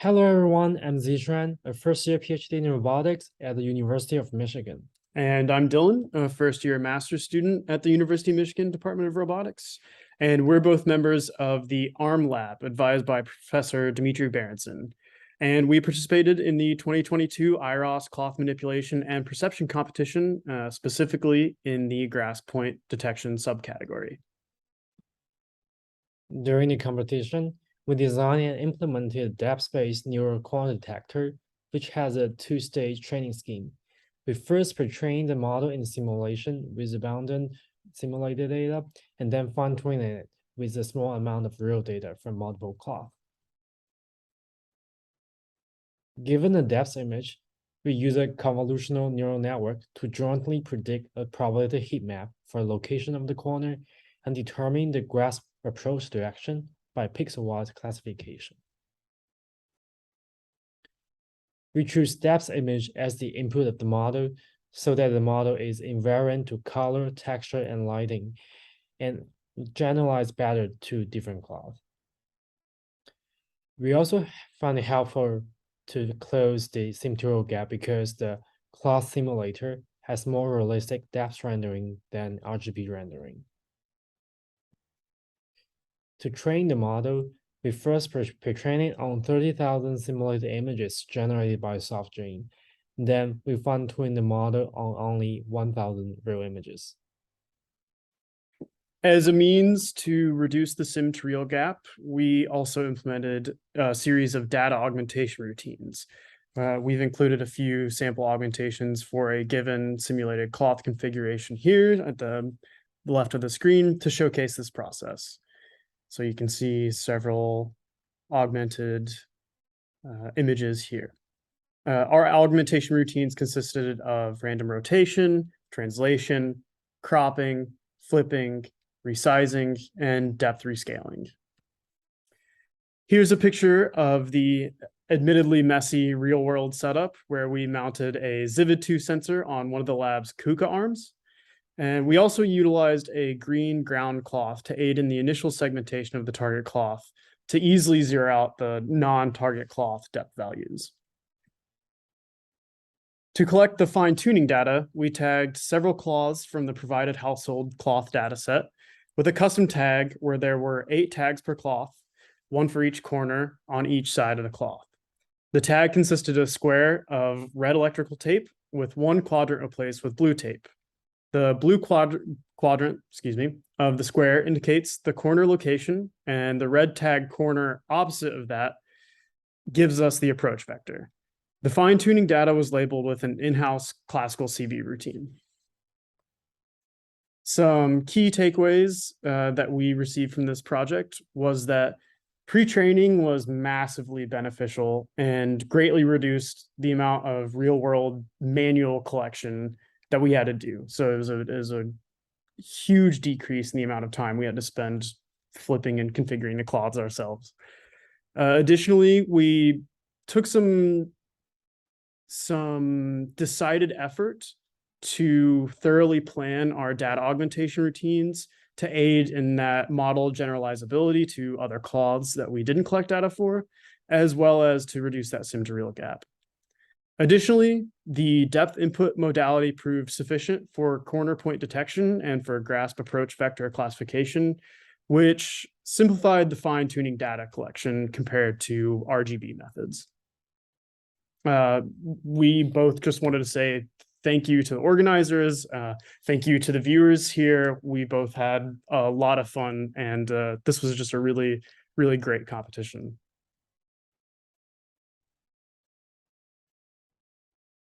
Hello, everyone. I'm Zixuan, a first-year PhD in robotics at the University of Michigan. And I'm Dylan, a first-year master's student at the University of Michigan Department of Robotics. And we're both members of the ARM lab advised by Professor Dmitry Berenson. And we participated in the 2022 IROS cloth manipulation and perception competition, specifically in the grasp point detection subcategory. During the competition, we designed and implemented a depth-based neural quant detector, which has a two-stage training scheme. We first pre-trained the model in simulation with abundant simulated data, and then fine-tuned it with a small amount of real data from multiple cloths. Given a depth image, we use a convolutional neural network to jointly predict a probability heat map for the location of the corner and determine the grasp approach direction by pixel-wise classification. We choose depth image as the input of the model so that the model is invariant to color, texture, and lighting, and generalize better to different cloths. We also find it helpful to close the sim-to-real gap because the cloth simulator has more realistic depth rendering than RGB rendering. To train the model, we first pre-train it on 30,000 simulated images generated by SoftGym. Then we fine-tune the model on only 1,000 real images. As a means to reduce the sim-to-real gap, we also implemented a series of data augmentation routines. We've included a few sample augmentations for a given simulated cloth configuration here at the left of the screen to showcase this process. So you can see several augmented images here. Our augmentation routines consisted of random rotation, translation, cropping, flipping, resizing, and depth rescaling. Here's a picture of the admittedly messy real-world setup where we mounted a Zivid2 sensor on one of the lab's KUKA arms. And we also utilized a green ground cloth to aid in the initial segmentation of the target cloth to easily zero out the non-target cloth depth values. To collect the fine-tuning data, we tagged several cloths from the provided household cloth dataset with a custom tag where there were 8 tags per cloth, one for each corner on each side of the cloth. The tag consisted of a square of red electrical tape with one quadrant replaced with blue tape. The blue quadrant, of the square indicates the corner location, and the red tag corner opposite of that gives us the approach vector. The fine-tuning data was labeled with an in-house classical CV routine. Some key takeaways that we received from this project was that pre-training was massively beneficial and greatly reduced the amount of real-world manual collection that we had to do. So it was a huge decrease in the amount of time we had to spend flipping and configuring the cloths ourselves. Additionally, we took some decided effort to thoroughly plan our data augmentation routines to aid in that model generalizability to other cloths that we didn't collect data for, as well as to reduce that sim-to-real gap. Additionally, the depth input modality proved sufficient for corner point detection and for grasp approach vector classification, which simplified the fine-tuning data collection compared to RGB methods. We both just wanted to say thank you to the organizers, thank you to the viewers here. We both had a lot of fun, and this was just a really, really great competition.